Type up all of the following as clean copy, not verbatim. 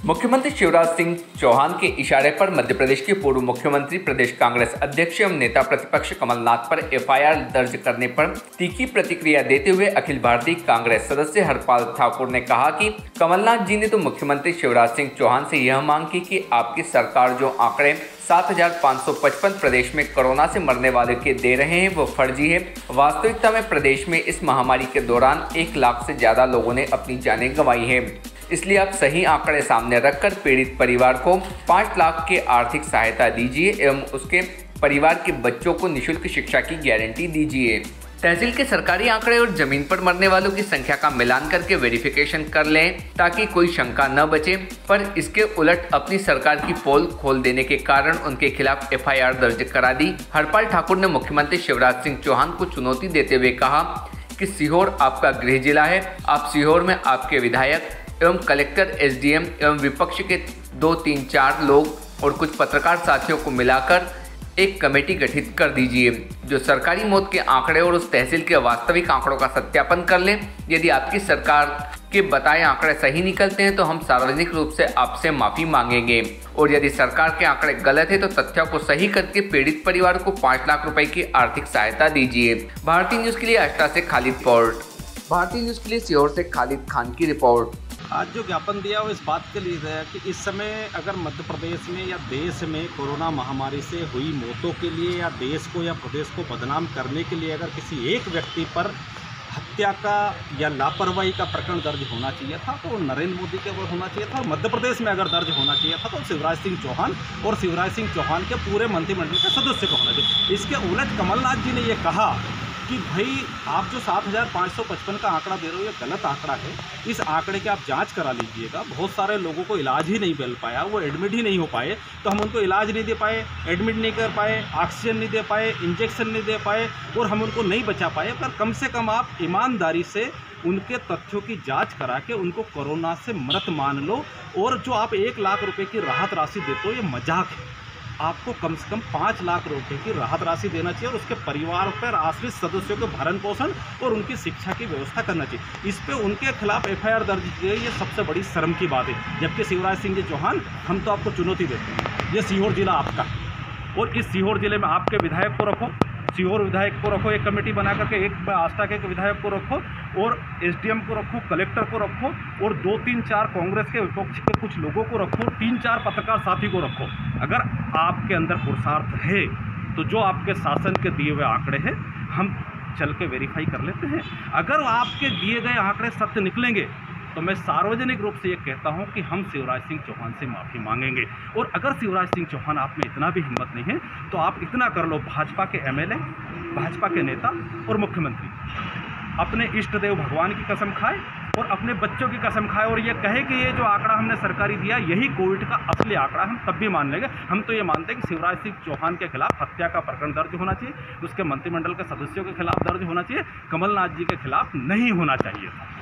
मुख्यमंत्री शिवराज सिंह चौहान के इशारे पर मध्य प्रदेश के पूर्व मुख्यमंत्री, प्रदेश कांग्रेस अध्यक्ष एवं नेता प्रतिपक्ष कमलनाथ पर एफआईआर दर्ज करने पर तीखी प्रतिक्रिया देते हुए अखिल भारतीय कांग्रेस सदस्य हरपाल ठाकुर ने कहा कि कमलनाथ जी ने तो मुख्यमंत्री शिवराज सिंह चौहान से यह मांग की कि आपकी सरकार जो आंकड़े 7,555 प्रदेश में कोरोना से मरने वाले के दे रहे हैं वो फर्जी है। वास्तविकता में प्रदेश में इस महामारी के दौरान 1 लाख से ज्यादा लोगों ने अपनी जानें गंवाई है। इसलिए आप सही आंकड़े सामने रखकर पीड़ित परिवार को 5 लाख की आर्थिक सहायता दीजिए एवं उसके परिवार के बच्चों को निःशुल्क शिक्षा की गारंटी दीजिए। तहसील के सरकारी आंकड़े और जमीन पर मरने वालों की संख्या का मिलान करके वेरिफिकेशन कर लें ताकि कोई शंका न बचे, पर इसके उलट अपनी सरकार की पोल खोल देने के कारण उनके खिलाफ एफआईआर दर्ज करा दी। हरपाल ठाकुर ने मुख्यमंत्री शिवराज सिंह चौहान को चुनौती देते हुए कहा कि सीहोर आपका गृह जिला है। आप सीहोर में आपके विधायक एवं कलेक्टर, एसडीएम एवं विपक्ष के 2-3-4 लोग और कुछ पत्रकार साथियों को मिलाकर एक कमेटी गठित कर दीजिए जो सरकारी मौत के आंकड़े और उस तहसील के वास्तविक आंकड़ों का सत्यापन कर ले। यदि आपकी सरकार के बताए आंकड़े सही निकलते हैं तो हम सार्वजनिक रूप से आपसे माफी मांगेंगे, और यदि सरकार के आंकड़े गलत है तो तथ्यों को सही करके पीड़ित परिवार को 5 लाख रुपए की आर्थिक सहायता दीजिए। भारतीय न्यूज के लिए आष्टा से खालिद रिपोर्ट। भारतीय न्यूज के लिए सीहोर से खालिद खान की रिपोर्ट। आज जो ज्ञापन दिया वो इस बात के लिए है कि इस समय अगर मध्य प्रदेश में या देश में कोरोना महामारी से हुई मौतों के लिए या देश को या प्रदेश को बदनाम करने के लिए अगर किसी एक व्यक्ति पर हत्या का या लापरवाही का प्रकरण दर्ज होना चाहिए था तो वो नरेंद्र मोदी के ऊपर होना चाहिए था, और मध्य प्रदेश में अगर दर्ज होना चाहिए था तो शिवराज सिंह चौहान और शिवराज सिंह चौहान के पूरे मंत्रिमंडल के सदस्य को होना चाहिए। इसके उलट कमलनाथ जी ने ये कहा कि भाई आप जो 7,555 का आंकड़ा दे रहे हो ये गलत आंकड़ा है, इस आंकड़े की आप जांच करा लीजिएगा। बहुत सारे लोगों को इलाज ही नहीं मिल पाया, वो एडमिट ही नहीं हो पाए, तो हम उनको इलाज नहीं दे पाए, एडमिट नहीं कर पाए, ऑक्सीजन नहीं दे पाए, इंजेक्शन नहीं दे पाए और हम उनको नहीं बचा पाए। पर कम से कम आप ईमानदारी से उनके तथ्यों की जांच करा के उनको कोरोना से मृत मान लो, और जो आप 1 लाख रुपए की राहत राशि देते हो ये मजाक है। आपको कम से कम 5 लाख रुपए की राहत राशि देना चाहिए और उसके परिवार पर आश्रित सदस्यों के भरण पोषण और उनकी शिक्षा की व्यवस्था करना चाहिए। इस पे उनके खिलाफ एफआईआर दर्ज की गई, ये सबसे बड़ी शर्म की बात है। जबकि शिवराज सिंह जी चौहान, हम तो आपको चुनौती देते हैं, ये सीहोर जिला आपका, और इस सीहोर जिले में आपके विधायक को रखो, सीहोर विधायक को रखो, एक कमेटी बना करके, एक आस्था के विधायक को रखो और एसडीएम को रखो, कलेक्टर को रखो और 2-3-4 कांग्रेस के विपक्ष के कुछ लोगों को रखो, 3-4 पत्रकार साथी को रखो। अगर आपके अंदर पुरुषार्थ है तो जो आपके शासन के दिए हुए आंकड़े हैं हम चल के वेरीफाई कर लेते हैं। अगर आपके दिए गए आंकड़े सत्य निकलेंगे तो मैं सार्वजनिक रूप से ये कहता हूं कि हम शिवराज सिंह चौहान से माफ़ी मांगेंगे। और अगर शिवराज सिंह चौहान आप में इतना भी हिम्मत नहीं है तो आप इतना कर लो, भाजपा के एमएलए, भाजपा के नेता और मुख्यमंत्री अपने इष्ट देव भगवान की कसम खाए और अपने बच्चों की कसम खाए और ये कहे कि ये जो आंकड़ा हमने सरकारी दिया यही कोविड का असली आंकड़ा, हम तब भी मान लेंगे। हम तो ये मानते हैं कि शिवराज सिंह चौहान के खिलाफ हत्या का प्रकरण दर्ज होना चाहिए, उसके मंत्रिमंडल के सदस्यों के खिलाफ दर्ज होना चाहिए, कमलनाथ जी के खिलाफ नहीं होना चाहिए था।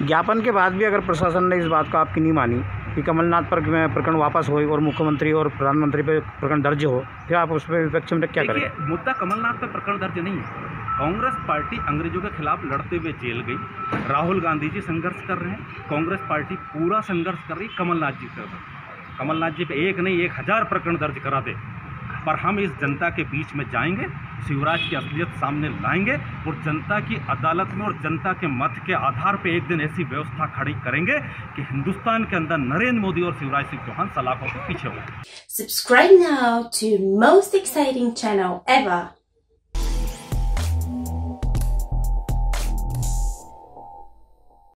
ज्ञापन के बाद भी अगर प्रशासन ने इस बात को आपकी नहीं मानी कि कमलनाथ पर प्रकरण वापस हो और मुख्यमंत्री और प्रधानमंत्री पर प्रकरण दर्ज हो, फिर आप उस पर विपक्ष में क्या करेंगे? मुद्दा कमलनाथ पर प्रकरण दर्ज नहीं है। कांग्रेस पार्टी अंग्रेजों के खिलाफ लड़ते हुए जेल गई, राहुल गांधी जी संघर्ष कर रहे हैं, कांग्रेस पार्टी पूरा संघर्ष कर रही, कमलनाथ जी कर रहे हैं। कमलनाथ जी पे 1 नहीं 1000 प्रकरण दर्ज करा दे, पर हम इस जनता के बीच में जाएंगे, शिवराज की असलियत सामने लाएंगे और जनता की अदालत में और जनता के मत के आधार पे एक दिन ऐसी व्यवस्था खड़ी करेंगे कि हिंदुस्तान के अंदर नरेंद्र मोदी और शिवराज सिंह चौहान सलाखों के पीछे होंगे। Subscribe now to most exciting channel ever.